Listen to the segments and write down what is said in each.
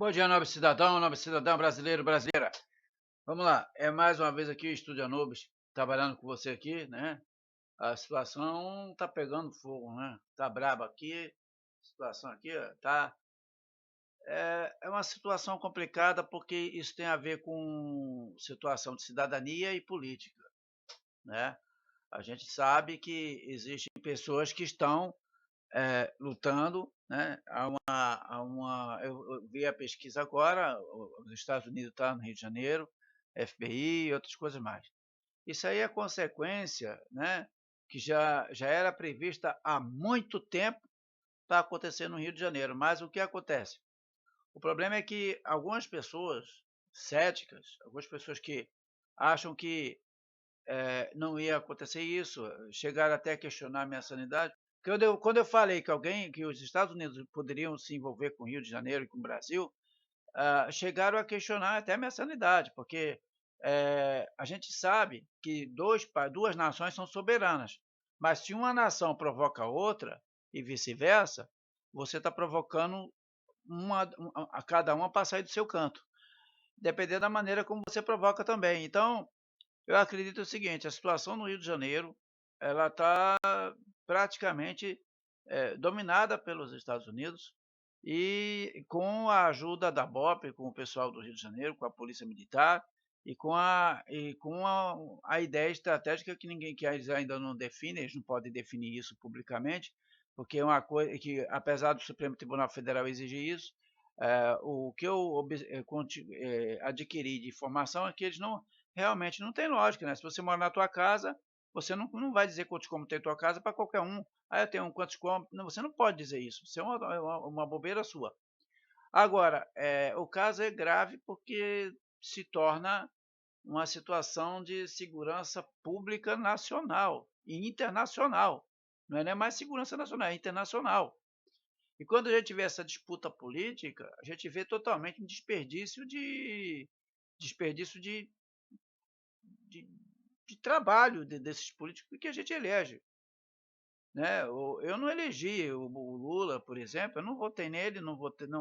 Bom dia, nobre cidadão brasileiro, brasileira. Vamos lá, é mais uma vez aqui o Estúdio Anubis, trabalhando com você aqui, né? A situação tá pegando fogo, né? Tá braba aqui, a situação aqui ó, é uma situação complicada porque isso tem a ver com situação de cidadania e política, né? A gente sabe que existem pessoas que estão lutando, né? Eu vi a pesquisa agora, os Estados Unidos estão no Rio de Janeiro, FBI e outras coisas mais. Isso aí é consequência, né, que já era prevista há muito tempo para acontecer no Rio de Janeiro. Mas o que acontece? O problema é que algumas pessoas céticas, algumas pessoas que acham que não ia acontecer isso, chegaram até a questionar a minha sanidade. Quando eu falei que os Estados Unidos poderiam se envolver com o Rio de Janeiro e com o Brasil, chegaram a questionar até a minha sanidade, porque a gente sabe que duas nações são soberanas, mas se uma nação provoca outra e vice-versa, você está provocando a cada uma para sair do seu canto, dependendo da maneira como você provoca também. Então, eu acredito o seguinte, a situação no Rio de Janeiro, ela está praticamente dominada pelos Estados Unidos e com a ajuda da BOP, com o pessoal do Rio de Janeiro, com a Polícia Militar e com a ideia estratégica que ninguém que eles ainda não define, eles não podem definir isso publicamente, porque é uma coisa que, apesar do Supremo Tribunal Federal exigir isso, o que eu adquiri de informação é que eles não realmente não tem lógica, né? Se você mora na tua casa, você não vai dizer quantos cômodos tem tua casa para qualquer um. Ah, eu tenho quantos cômodos. Não, você não pode dizer isso. Isso é uma bobeira sua. Agora, o caso é grave porque se torna uma situação de segurança pública nacional e internacional. Não é nem mais segurança nacional, é internacional. E quando a gente vê essa disputa política, a gente vê totalmente um desperdício de, de trabalho desses políticos que a gente elege. Né? Eu não elegi o Lula, por exemplo, eu não votei nele, não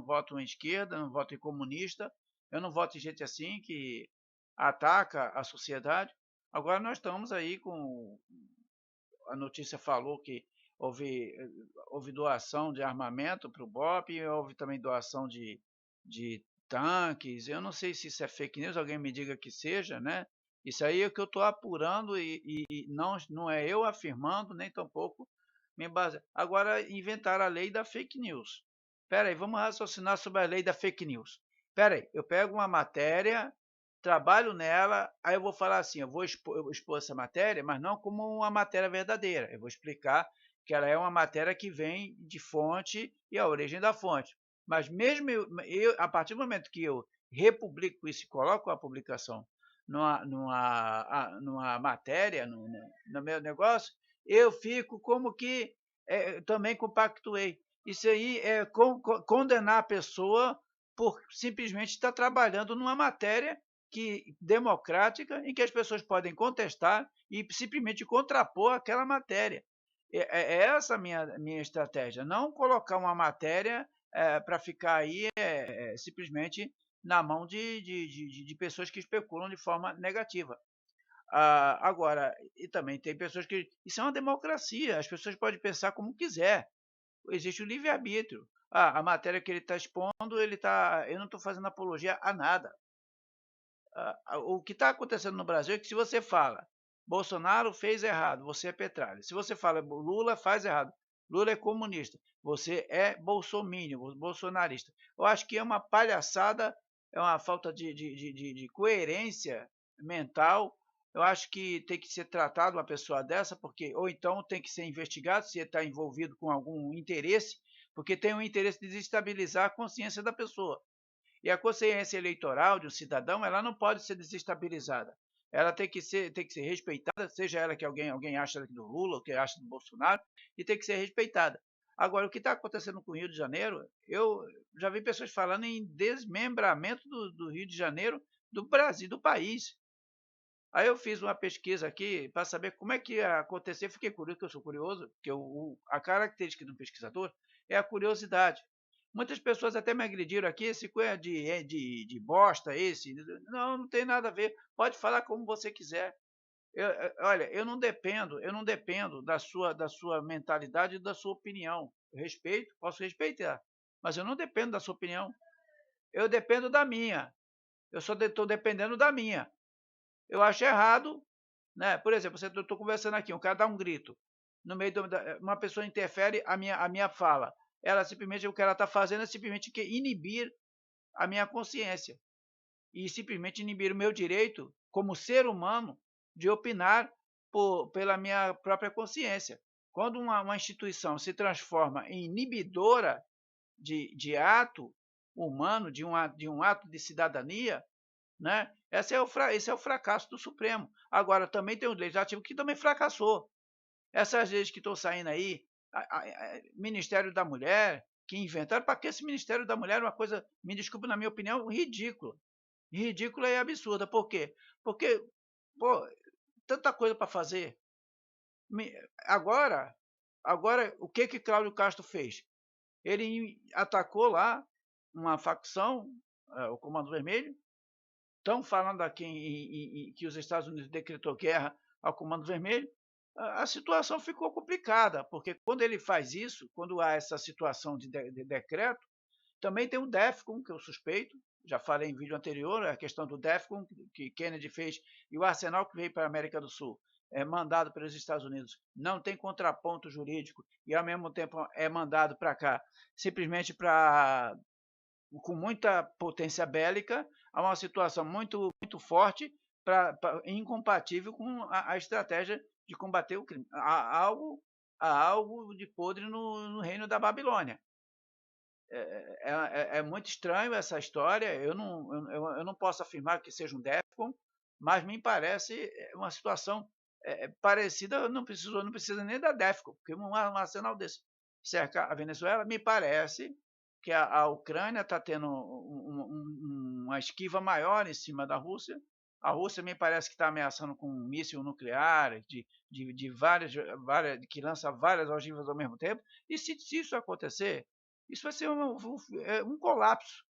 voto em esquerda, não voto em comunista, eu não voto em gente assim que ataca a sociedade. Agora nós estamos aí com a notícia falou que houve, houve doação de armamento para o BOP, houve também doação de tanques. Eu não sei se isso é fake news, alguém me diga que seja, né? Isso aí é o que eu estou apurando e não é eu afirmando, nem tampouco me base. Agora inventaram a lei da fake news. Espera aí, vamos raciocinar sobre a lei da fake news. Espera aí, eu pego uma matéria, trabalho nela, aí eu vou falar assim, eu vou expor essa matéria, mas não como uma matéria verdadeira. Eu vou explicar que ela é uma matéria que vem de fonte e a origem da fonte. Mas mesmo a partir do momento que eu republico isso e coloco a publicação numa matéria, no meu negócio, eu fico como que também compactuei. Isso aí é condenar a pessoa por simplesmente estar trabalhando numa matéria democrática em que as pessoas podem contestar e simplesmente contrapor aquela matéria. É essa a minha estratégia, não colocar uma matéria para ficar aí simplesmente na mão de pessoas que especulam de forma negativa. Agora, e também tem pessoas que. Isso é uma democracia, as pessoas podem pensar como quiser, existe o livre-arbítrio. A matéria que ele está expondo, eu não estou fazendo apologia a nada. O que está acontecendo no Brasil é que se você fala Bolsonaro fez errado, você é Petralha. Se você fala Lula faz errado, Lula é comunista, você é bolsomínio, bolsonarista. Eu acho que é uma palhaçada, é uma falta de coerência mental. Eu acho que tem que ser tratado uma pessoa dessa, porque ou então tem que ser investigado se está envolvido com algum interesse, porque tem um interesse de desestabilizar a consciência da pessoa. E a consciência eleitoral de um cidadão, ela não pode ser desestabilizada. Ela tem que ser respeitada, seja ela que alguém acha do Lula, ou que acha do Bolsonaro, e tem que ser respeitada. Agora, o que está acontecendo com o Rio de Janeiro, eu já vi pessoas falando em desmembramento do Rio de Janeiro, do Brasil, do país. Aí eu fiz uma pesquisa aqui para saber como é que ia acontecer. Fiquei curioso, porque eu sou curioso, porque a característica de um pesquisador é a curiosidade. Muitas pessoas até me agrediram aqui, esse coisa de bosta, esse. Não, não tem nada a ver. Pode falar como você quiser. Olha, eu não dependo da sua mentalidade e da sua opinião. Eu respeito, posso respeitar, mas eu não dependo da sua opinião. Eu dependo da minha. Eu só estou dependendo da minha. Eu acho errado, né? Por exemplo, eu estou conversando aqui, um cara dá um grito. No meio uma pessoa interfere a minha fala. Ela simplesmente, o que ela está fazendo é simplesmente inibir a minha consciência. E simplesmente inibir o meu direito, como ser humano, de opinar pela minha própria consciência. Quando uma instituição se transforma em inibidora de ato humano, de um ato de cidadania, né? Esse é o fracasso do Supremo. Agora, também tem o Legislativo que também fracassou. Essas leis que estão saindo aí, Ministério da Mulher, que inventaram, para que esse Ministério da Mulher é uma coisa, me desculpe, na minha opinião, ridícula. Ridícula e absurda. Por quê? Porque, pô, tanta coisa para fazer. Agora, o que Cláudio Castro fez? Ele atacou lá uma facção, o Comando Vermelho. Estão falando aqui que os Estados Unidos decretou guerra ao Comando Vermelho. A situação ficou complicada, porque quando ele faz isso, quando há essa situação de decreto, também tem o DEFCON, que eu suspeito, já falei em vídeo anterior, a questão do DEFCON, que Kennedy fez, e o arsenal que veio para a América do Sul, é mandado pelos Estados Unidos, não tem contraponto jurídico, e ao mesmo tempo é mandado para cá, simplesmente com muita potência bélica, a uma situação muito, muito forte, incompatível com a estratégia de combater o crime. Há algo de podre no reino da Babilônia. É muito estranho essa história. Eu não posso afirmar que seja um DEFCON, mas me parece uma situação parecida. Não precisa nem da DEFCON, porque um arsenal desse cerca a Venezuela. Me parece que a Ucrânia está tendo uma esquiva maior em cima da Rússia. A Rússia me parece que está ameaçando com um míssil nuclear de várias, que lança várias ogivas ao mesmo tempo. E se isso acontecer, isso vai ser um colapso.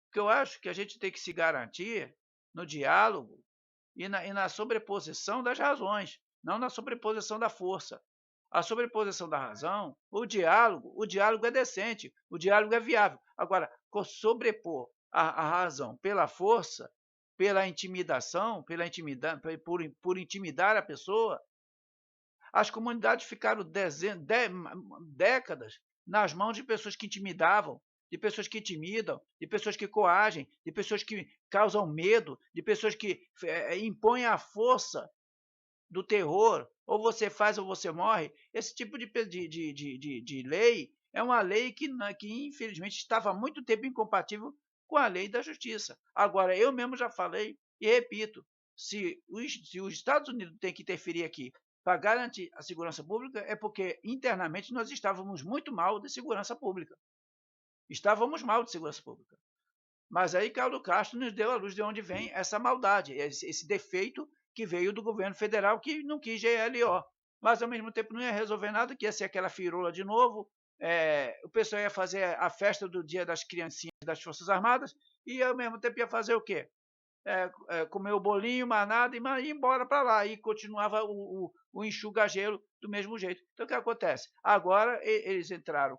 Porque eu acho que a gente tem que se garantir no diálogo e na sobreposição das razões, não na sobreposição da força. A sobreposição da razão, o diálogo é decente, o diálogo é viável. Agora, sobrepor a razão pela força, pela intimidação, por intimidar a pessoa, as comunidades ficaram décadas nas mãos de pessoas que intimidavam, de pessoas que intimidam, de pessoas que coagem, de pessoas que causam medo, de pessoas que impõem a força do terror, ou você faz ou você morre. Esse tipo de lei é uma lei que infelizmente estava há muito tempo incompatível com a lei da justiça. Agora, eu mesmo já falei e repito, se os Estados Unidos têm que interferir aqui para garantir a segurança pública, é porque internamente nós estávamos muito mal de segurança pública. Estávamos mal de segurança pública. Mas aí Cláudio Castro nos deu a luz de onde vem essa maldade, esse defeito que veio do governo federal que não quis GLO. Mas ao mesmo tempo não ia resolver nada, que ia ser aquela firula de novo. O pessoal ia fazer a festa do dia das criancinhas das Forças Armadas e ao mesmo tempo ia fazer o quê? Comer o bolinho, mais nada, e ir embora para lá. E continuava o enxuga-gelo do mesmo jeito. Então, o que acontece? Agora, eles entraram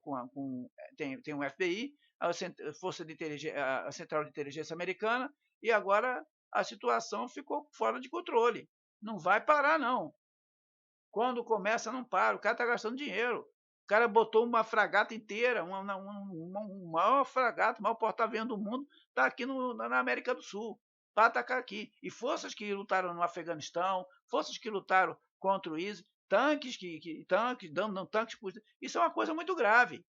tem um FBI, a Central de Inteligência Americana, e agora a situação ficou fora de controle. Não vai parar, não. Quando começa, não para. O cara está gastando dinheiro. O cara botou uma fragata inteira, um maior fragata, o maior porta-aviões do mundo, está aqui na América do Sul, para atacar aqui. E forças que lutaram no Afeganistão, forças que lutaram contra o ISIS, tanques, dando tanques. Isso é uma coisa muito grave.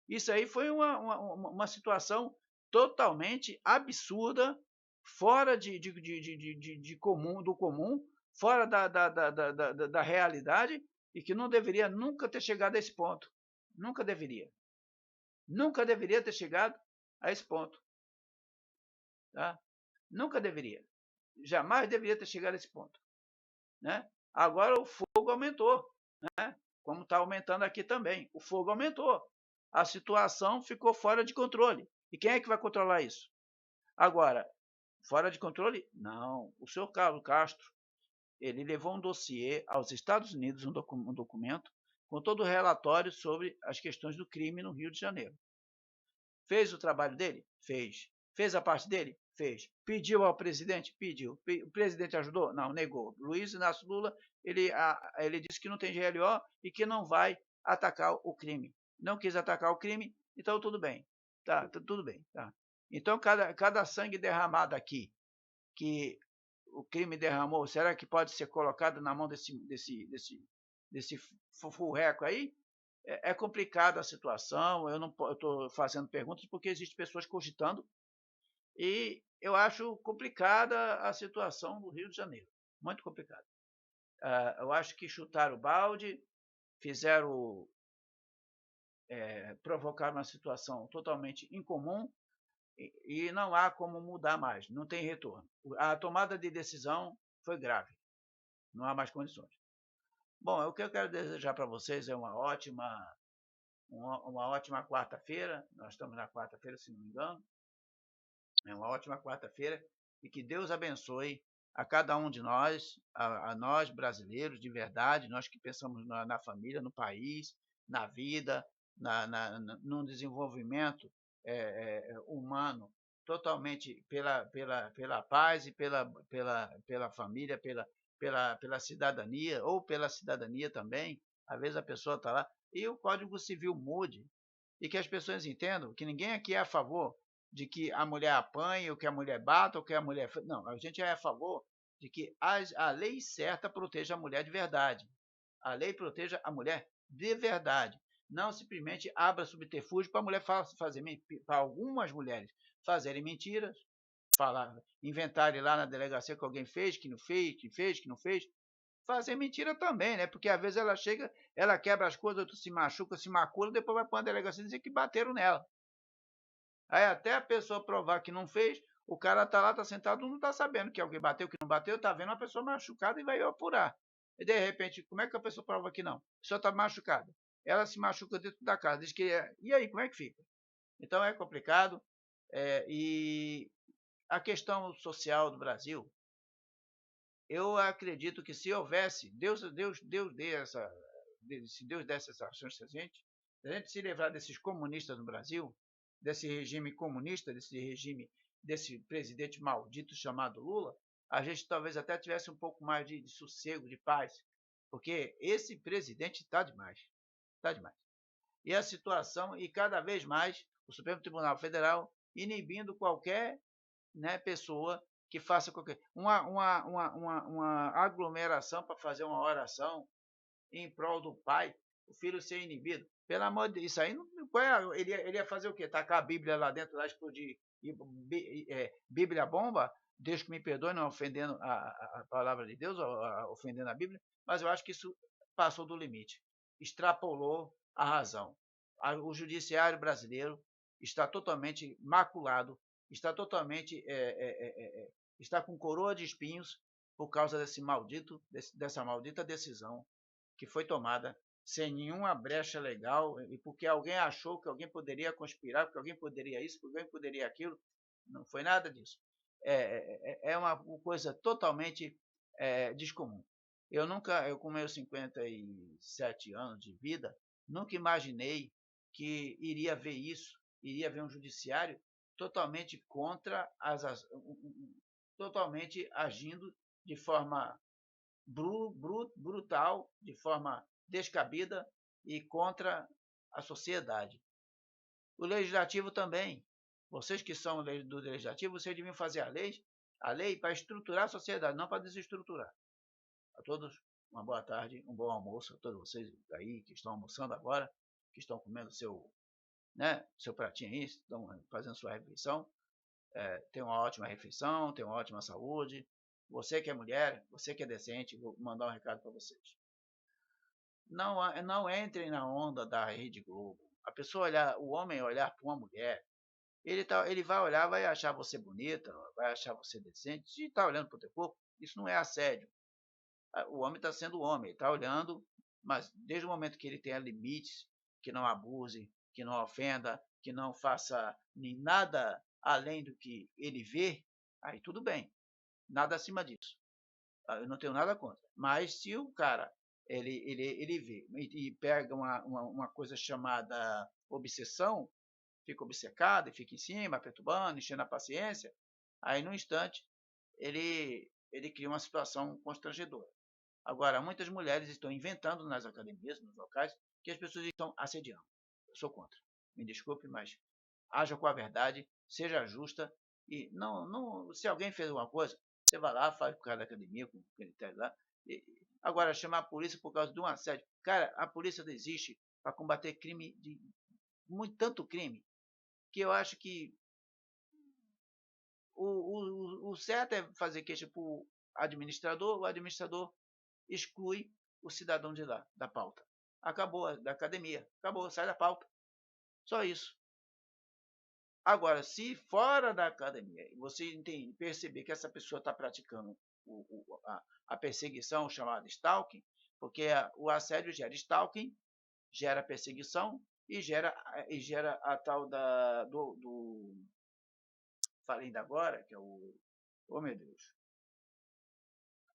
Isso aí foi uma situação totalmente absurda, fora do comum, fora da realidade, e que não deveria nunca ter chegado a esse ponto. Nunca deveria. Nunca deveria ter chegado a esse ponto. Tá? Nunca deveria. Jamais deveria ter chegado a esse ponto. Né? Agora o fogo aumentou. Né? Como está aumentando aqui também. O fogo aumentou. a situação ficou fora de controle. E quem é que vai controlar isso? Agora, fora de controle? Não. O senhor Carlos Castro, ele levou um dossiê aos Estados Unidos, um documento, com todo o relatório sobre as questões do crime no Rio de Janeiro. Fez o trabalho dele? Fez. Fez a parte dele? Fez. Pediu ao presidente? Pediu. O presidente ajudou? Não, negou. Luiz Inácio Lula, ele disse que não tem GLO e que não vai atacar o crime. Não quis atacar o crime, então tudo bem. Tá, tudo bem. Tá. Então, cada sangue derramado aqui, que o crime derramou, será que pode ser colocado na mão desse furreco aí? É complicada a situação, eu não estou fazendo perguntas porque existem pessoas cogitando e eu acho complicada a situação do Rio de Janeiro, muito complicada. Eu acho que chutaram o balde, fizeram, provocaram uma situação totalmente incomum e não há como mudar mais, não tem retorno. A tomada de decisão foi grave, não há mais condições. Bom, o que eu quero desejar para vocês é uma ótima quarta-feira. Nós estamos na quarta-feira, se não me engano. É uma ótima quarta-feira e que Deus abençoe a cada um de nós, a nós brasileiros de verdade, nós que pensamos na família, no país, na vida, no desenvolvimento humano, totalmente pela paz e pela família, pela cidadania, ou pela cidadania também. Às vezes a pessoa está lá, e o Código Civil mude, e que as pessoas entendam que ninguém aqui é a favor de que a mulher apanhe, ou que a mulher bata, ou que a mulher... Não, a gente é a favor de que a lei certa proteja a mulher de verdade. A lei proteja a mulher de verdade. Não simplesmente abra subterfúgio para a mulher fazer, para algumas mulheres fazerem mentiras, inventarem lá na delegacia que alguém fez, que não fez, que fez, que não fez. Fazer mentira também, né? Porque às vezes ela chega, ela quebra as coisas, outro se machuca, se macula, depois vai para uma delegacia e dizer que bateram nela. Aí até a pessoa provar que não fez, o cara está lá, está sentado, não está sabendo que alguém bateu, que não bateu, está vendo uma pessoa machucada e vai apurar. E de repente, como é que a pessoa prova que não? A pessoa está machucada. Ela se machuca dentro da casa, diz que é. E aí, como é que fica? Então é complicado. E a questão social do Brasil, eu acredito que se houvesse, se Deus desse essa chance a gente se livrar desses comunistas no Brasil, desse regime comunista, desse presidente maldito chamado Lula, a gente talvez até tivesse um pouco mais de sossego, de paz, porque esse presidente está demais, está demais. E a situação, e cada vez mais, o Supremo Tribunal Federal inibindo qualquer, né, pessoa que faça qualquer uma aglomeração para fazer uma oração em prol do pai, o filho ser inibido. Pelo amor de Deus, isso aí não, ele ia fazer o quê? Tacar a Bíblia lá dentro, lá explodir Bíblia bomba? Deus que me perdoe, não ofendendo a palavra de Deus, ofendendo a Bíblia, mas eu acho que isso passou do limite, extrapolou a razão. O judiciário brasileiro está totalmente maculado, está totalmente está com coroa de espinhos por causa dessa maldita decisão que foi tomada sem nenhuma brecha legal e porque alguém achou que alguém poderia conspirar, porque alguém poderia isso, porque alguém poderia aquilo. Não foi nada disso. É uma coisa totalmente descomum. Eu com meus 57 anos de vida, nunca imaginei que iria ver isso, iria ver um judiciário totalmente totalmente agindo de forma brutal, de forma descabida e contra a sociedade. O legislativo também. Vocês que são do legislativo, vocês deviam fazer a lei para estruturar a sociedade, não para desestruturar. A todos, uma boa tarde, um bom almoço a todos vocês aí que estão almoçando agora, que estão comendo seu pratinho aí, estão fazendo sua refeição. Tenha uma ótima refeição, tenha uma ótima saúde. Você que é mulher, você que é decente, vou mandar um recado para vocês. Não entrem na onda da Rede Globo. A pessoa o homem olhar para uma mulher, ele vai olhar, vai achar você bonita, vai achar você decente. Se está olhando para o teu corpo, isso não é assédio. O homem está sendo homem, ele está olhando, mas desde o momento que ele tenha limites, que não abuse, que não ofenda, que não faça nem nada além do que ele vê, aí tudo bem, nada acima disso. Eu não tenho nada contra. Mas se o cara ele vê e pega uma coisa chamada obsessão, fica obcecado e fica em cima, perturbando, enchendo a paciência, aí no instante ele cria uma situação constrangedora. Agora, muitas mulheres estão inventando nas academias, nos locais, que as pessoas estão assediando. Eu sou contra. Me desculpe, mas haja com a verdade, seja justa e não, se alguém fez alguma coisa, você vai lá, faz com o cara da academia, com o critério lá. Agora, chamar a polícia por causa de um assédio. Cara, a polícia existe para combater crime de tanto crime que eu acho que o certo é fazer queixa para o administrador exclui o cidadão de lá, da pauta. Acabou, da academia. Acabou, sai da pauta. Só isso. Agora, se fora da academia você perceber que essa pessoa está praticando a perseguição chamada stalking, porque o assédio gera stalking, gera perseguição e gera a tal falei ainda agora, que é oh meu Deus,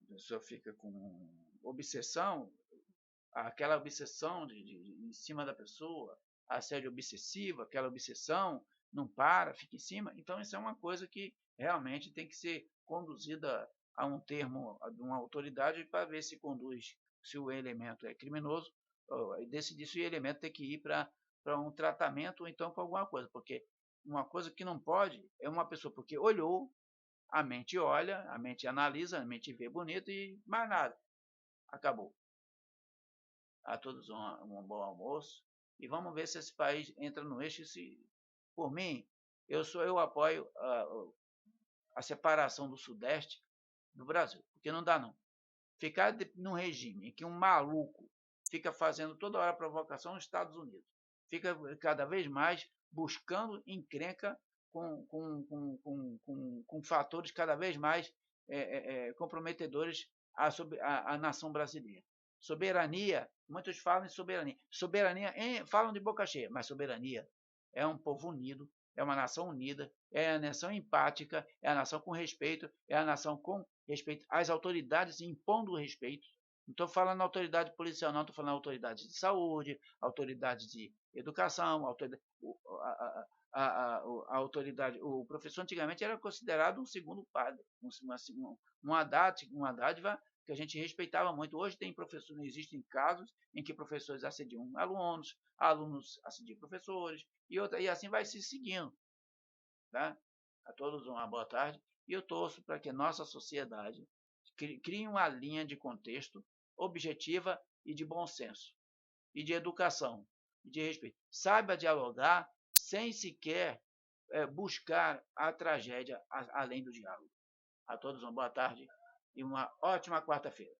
a pessoa fica com obsessão, aquela obsessão em cima da pessoa, assédio obsessivo, aquela obsessão, não para, fica em cima. Então, isso é uma coisa que realmente tem que ser conduzida a um termo, a uma autoridade, para ver se conduz, se o elemento é criminoso, e decidir se o elemento tem que ir para um tratamento ou então para alguma coisa. Porque uma coisa que não pode é uma pessoa, porque olhou, a mente olha, a mente analisa, a mente vê bonito e mais nada. Acabou. A todos um bom almoço e vamos ver se esse país entra no eixo. Por mim, eu apoio a separação do Sudeste do Brasil, porque não dá não. Ficar num regime em que um maluco fica fazendo toda hora provocação nos Estados Unidos, fica cada vez mais buscando encrenca com fatores cada vez mais comprometedores à nação brasileira. Soberania, muitos falam em soberania. Soberania, falam de boca cheia, mas soberania é um povo unido, é uma nação unida, é a nação empática, é a nação com respeito, é a nação com respeito às autoridades, impondo o respeito. Não estou falando autoridade policial, não, estou falando autoridade de saúde, autoridade de educação, a autoridade. O professor antigamente era considerado um segundo padre, uma dádiva que a gente respeitava muito. Hoje tem professores, existem casos em que professores assediam alunos, alunos assediam professores, e assim vai se seguindo. Tá? A todos uma boa tarde, e eu torço para que a nossa sociedade crie uma linha de contexto objetiva e de bom senso, e de educação, e de respeito. Saiba dialogar sem sequer buscar a tragédia além do diálogo. A todos uma boa tarde e uma ótima quarta-feira.